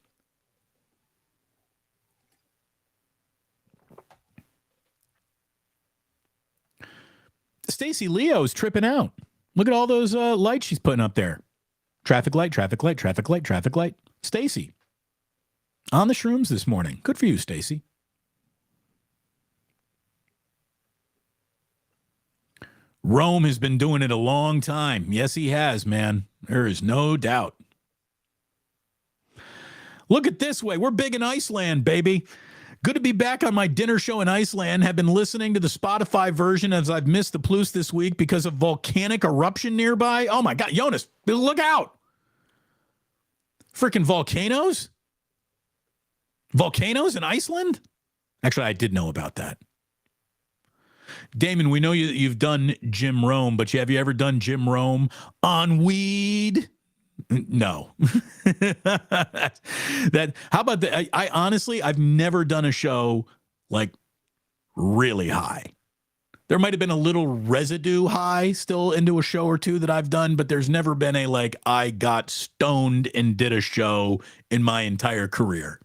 Stacy Leo's tripping out. Look at all those lights she's putting up there. Traffic light, traffic light, traffic light, traffic light. Stacy. On the shrooms this morning. Good for you, Stacy. Rome has been doing it a long time. Yes, he has, man. There is no doubt. Look at this way. We're big in Iceland, baby. Good to be back on my dinner show in Iceland. Have been listening to the Spotify version as I've missed the Plus this week because of volcanic eruption nearby. Oh, my God. Jonas, look out. Freaking volcanoes? Volcanoes in Iceland? Actually, I did know about that. Damon, we know you've done Jim Rome, but have you ever done Jim Rome on weed? No. How about that? I honestly, I've never done a show like really high. There might have been a little residue high still into a show or two that I've done, but there's never been a like I got stoned and did a show in my entire career.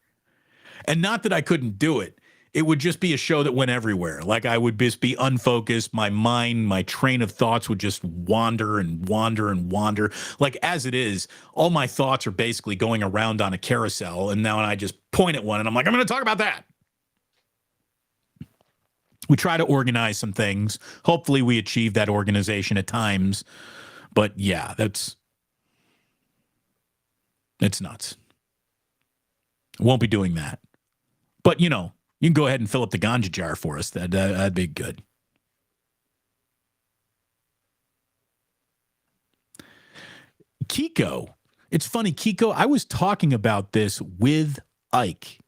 And not that I couldn't do it. It would just be a show that went everywhere. Like I would just be unfocused. My mind, my train of thoughts would just wander and wander and wander. Like as it is, all my thoughts are basically going around on a carousel. And now I just point at one and I'm like, I'm going to talk about that. We try to organize some things. Hopefully we achieve that organization at times. But yeah, it's nuts. Won't be doing that. But, you know, you can go ahead and fill up the ganja jar for us. That'd be good. Kiko. It's funny, Kiko, I was talking about this with Ike.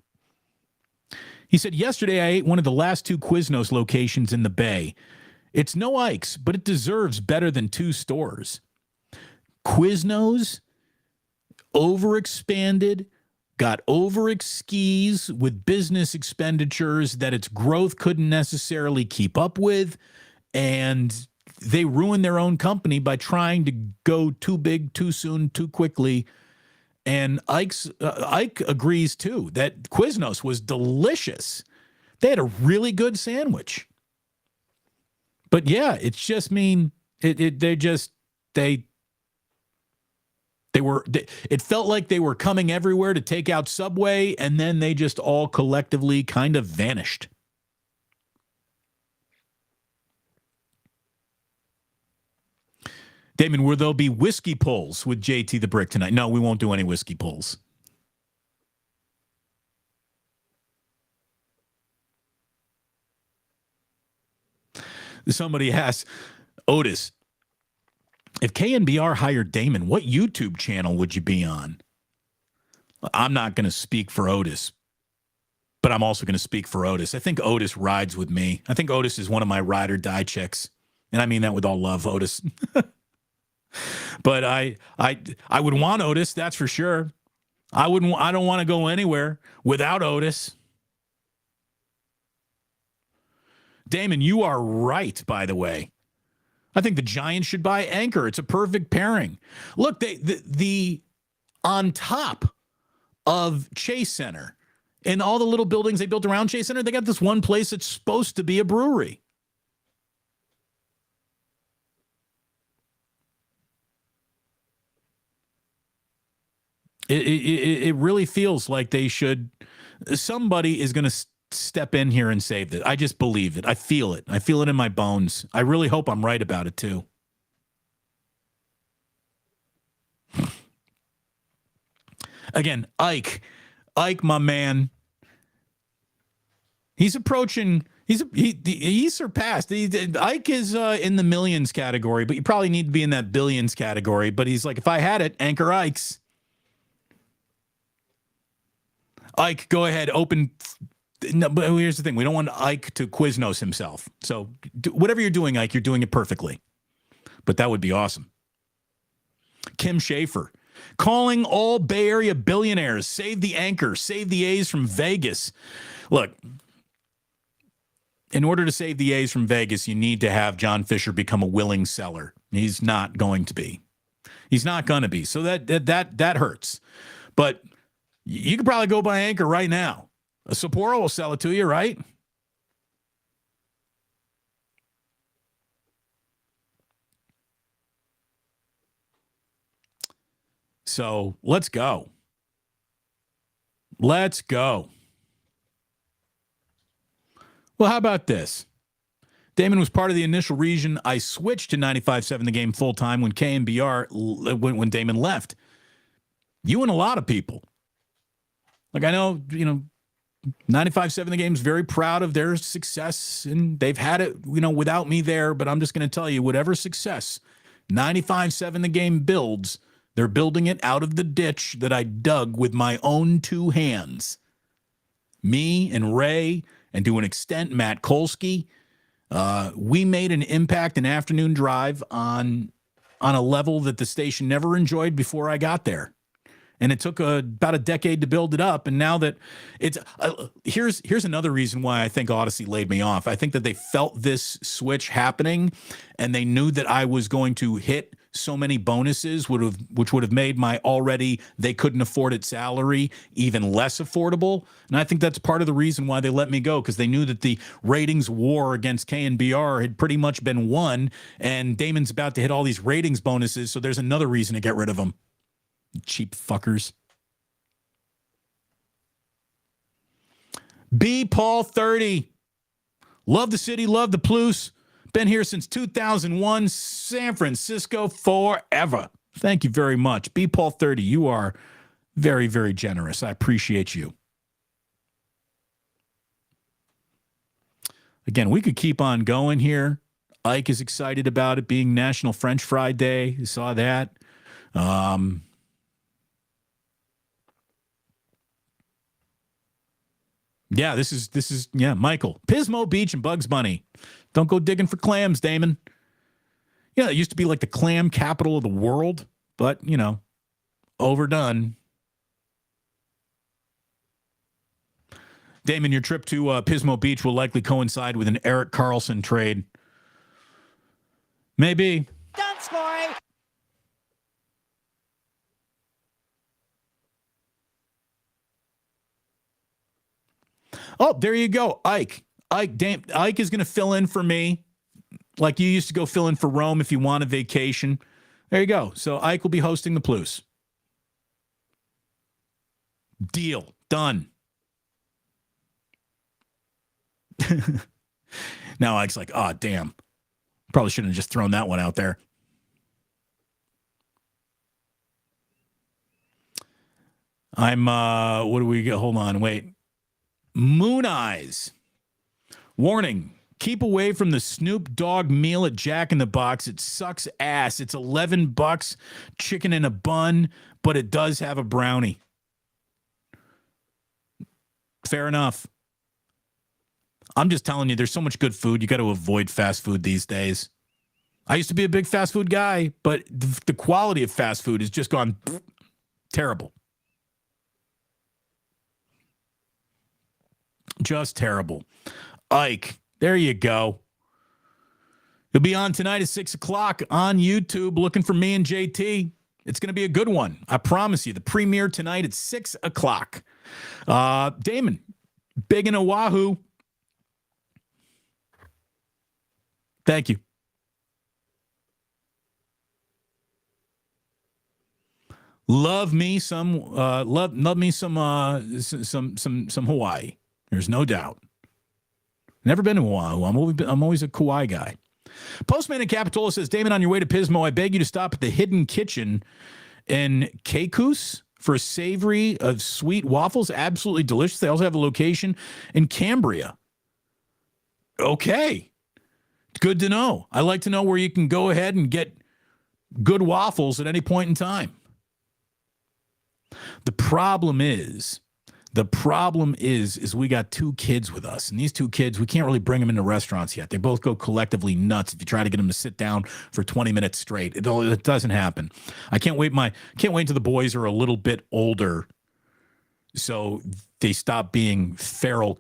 He said, yesterday I ate one of the last two Quiznos locations in the Bay. It's no Ike's, but it deserves better than two stores. Quiznos, overexpanded, got over skis with business expenditures that its growth couldn't necessarily keep up with, and they ruined their own company by trying to go too big, too soon, too quickly. And Ike agrees too that Quiznos was delicious. They had a really good sandwich. But yeah, it's just it felt like they were coming everywhere to take out Subway, and then they just all collectively kind of vanished. Damon, will there be whiskey pulls with JT the Brick tonight? No, we won't do any whiskey pulls. Somebody asks, Otis, if KNBR hired Damon, what YouTube channel would you be on? I'm not going to speak for Otis, but I'm also going to speak for Otis. I think Otis rides with me. I think Otis is one of my ride or die chicks. And I mean that with all love, Otis. But I would want Otis, that's for sure. I don't want to go anywhere without Otis. Damon, you are right, by the way. I think the Giants should buy Anchor. It's a perfect pairing. Look, the on top of Chase Center and all the little buildings they built around Chase Center, they got this one place that's supposed to be a brewery. It really feels like they should. Somebody is going to step in here and save it. I just believe it. I feel it. I feel it in my bones. I really hope I'm right about it too. Again, Ike, my man. He's approaching. He surpassed. Ike is in the millions category, but you probably need to be in that billions category. But he's like, if I had it, Anchor Ike's. Ike, go ahead, open. No, but here's the thing: we don't want Ike to Quiznos himself. So whatever you're doing, Ike, you're doing it perfectly. But that would be awesome. Kim Schaefer calling all Bay Area billionaires: save the Anchor, save the A's from Vegas. Look. In order to save the A's from Vegas, you need to have John Fisher become a willing seller. He's not going to be. He's not going to be. So that hurts. But you could probably go buy Anchor right now. A Sapporo will sell it to you, right? So let's go. Let's go. Well, how about this? Damon was part of the initial region. I switched to 95.7 The Game full-time when KNBR, when Damon left. You and a lot of people. Like, I know, 95.7 The Game's very proud of their success, and they've had it, without me there, but I'm just going to tell you, whatever success 95.7 The Game builds, they're building it out of the ditch that I dug with my own two hands. Me and Ray, and to an extent, Matt Kolsky, we made an impact, an afternoon drive on a level that the station never enjoyed before I got there. And it took about a decade to build it up. And now that it's here's another reason why I think Odyssey laid me off. I think that they felt this switch happening, and they knew that I was going to hit so many bonuses, which would have made my already they couldn't afford it salary even less affordable. And I think that's part of the reason why they let me go, because they knew that the ratings war against KNBR had pretty much been won, and Damon's about to hit all these ratings bonuses. So there's another reason to get rid of him. Cheap fuckers. B. Paul 30. Love the city, love the Plus. Been here since 2001. San Francisco forever. Thank you very much. B. Paul 30, you are very, very generous. I appreciate you. Again, we could keep on going here. Ike is excited about it being National French Fry Day. You saw that. Yeah, this is Michael. Pismo Beach and Bugs Bunny. Don't go digging for clams, Damon. Yeah, it used to be like the clam capital of the world, but, overdone. Damon, your trip to Pismo Beach will likely coincide with an Eric Carlson trade. Maybe. Done scoring. Oh, there you go. Ike is going to fill in for me like you used to go fill in for Rome if you want a vacation. There you go. So Ike will be hosting the Plus. Deal. Done. Now Ike's like, oh, damn. Probably shouldn't have just thrown that one out there. What do we get? Hold on. Wait. Moon Eyes. Warning. Keep away from the Snoop Dogg meal at Jack in the Box. It sucks ass. It's $11, chicken in a bun, but it does have a brownie. Fair enough. I'm just telling you, there's so much good food. You got to avoid fast food these days. I used to be a big fast food guy, but the quality of fast food has just gone terrible. Just terrible. Ike, there you go. You'll be on tonight at 6 o'clock on YouTube looking for me and JT. It's going to be a good one. I promise you. The premiere tonight at 6 o'clock. Damon, big in Oahu. Thank you. Love me some love me some Hawaii. There's no doubt. Never been to Oahu. I'm always a Kauai guy. Postman in Capitola says, Damon, on your way to Pismo, I beg you to stop at the Hidden Kitchen in Kekus for a savory of sweet waffles. Absolutely delicious. They also have a location in Cambria. Okay. Good to know. I like to know where you can go ahead and get good waffles at any point in time. The problem is we got two kids with us, and these two kids, we can't really bring them into restaurants yet. They both go collectively nuts if you try to get them to sit down for 20 minutes straight. It doesn't happen. I can't wait until the boys are a little bit older so they stop being feral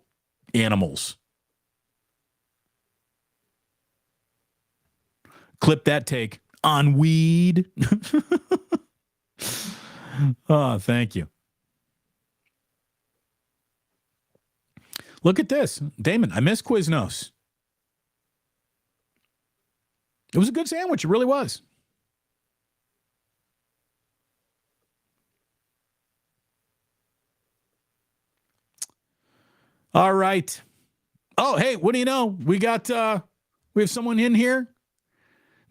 animals. Clip that take on weed. Oh, thank you. Look at this. Damon, I miss Quiznos. It was a good sandwich. It really was. All right. Oh, hey, what do you know? We have someone in here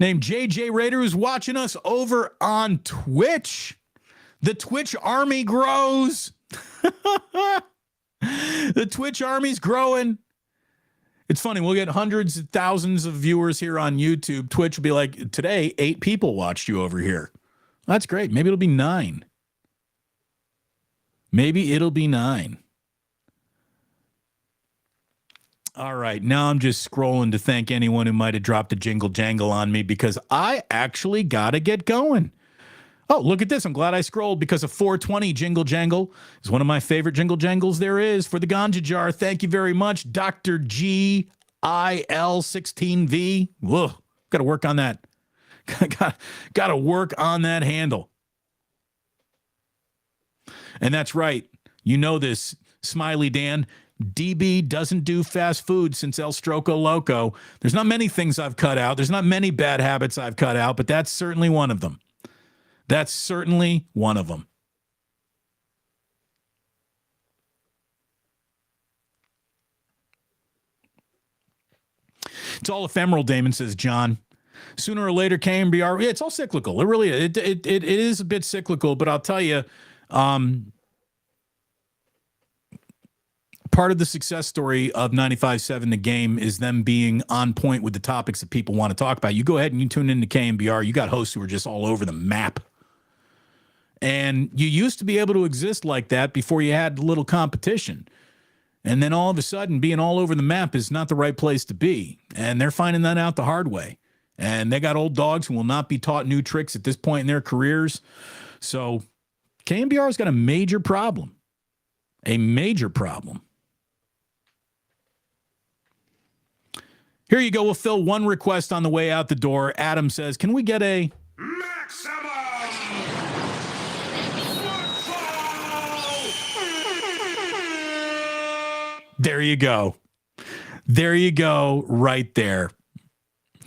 named JJ Raider who's watching us over on Twitch. The Twitch army grows. The Twitch army's growing. It's funny. We'll get hundreds of thousands of viewers here on YouTube. Twitch will be like, today, 8 people watched you over here. That's great. Maybe it'll be 9. Maybe it'll be 9. All right. Now I'm just scrolling to thank anyone who might have dropped a jingle jangle on me because I actually got to get going. Oh, look at this. I'm glad I scrolled because a 420 jingle jangle is one of my favorite jingle jangles there is for the ganja jar. Thank you very much, Dr. GIL16V. Whoa, got to work on that. Got to work on that handle. And that's right. You know this, Smiley Dan. DB doesn't do fast food since El Stroco Loco. There's not many things I've cut out. There's not many bad habits I've cut out, but that's certainly one of them. That's certainly one of them. It's all ephemeral, Damon, says John. Sooner or later, KMBR, it's all cyclical. It really is. It is a bit cyclical, but I'll tell you, part of the success story of 95.7 The Game is them being on point with the topics that people want to talk about. You go ahead and you tune into KMBR, you got hosts who are just all over the map. And you used to be able to exist like that before you had little competition. And then all of a sudden, being all over the map is not the right place to be. And they're finding that out the hard way. And they got old dogs who will not be taught new tricks at this point in their careers. So KMBR's got a major problem. A major problem. Here you go. We'll fill one request on the way out the door. Adam says, can we get a maximum football? There you go. There you go right there.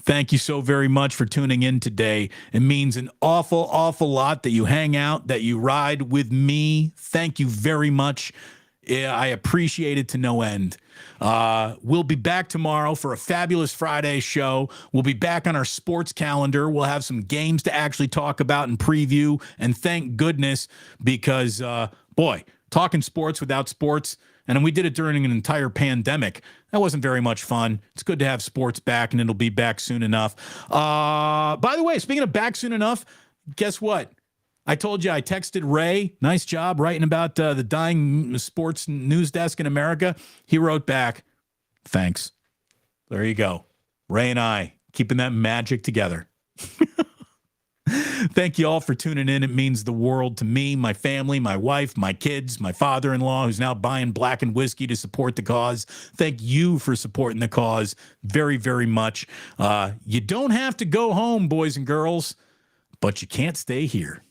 Thank you so very much for tuning in today. It means an awful, awful lot that you hang out, that you ride with me. Thank you very much. I appreciate it to no end. We'll be back tomorrow for a fabulous Friday show. We'll be back on our sports calendar. We'll have some games to actually talk about and preview. And thank goodness, because, boy, talking sports without sports, and we did it during an entire pandemic. That wasn't very much fun. It's good to have sports back, and it'll be back soon enough. By the way, speaking of back soon enough, guess what? I told you I texted Ray. Nice job writing about the dying sports news desk in America. He wrote back, thanks. There you go. Ray and I keeping that magic together. Thank you all for tuning in. It means the world to me, my family, my wife, my kids, my father-in-law, who's now buying blackened whiskey to support the cause. Thank you for supporting the cause very, very much. You don't have to go home, boys and girls, but you can't stay here.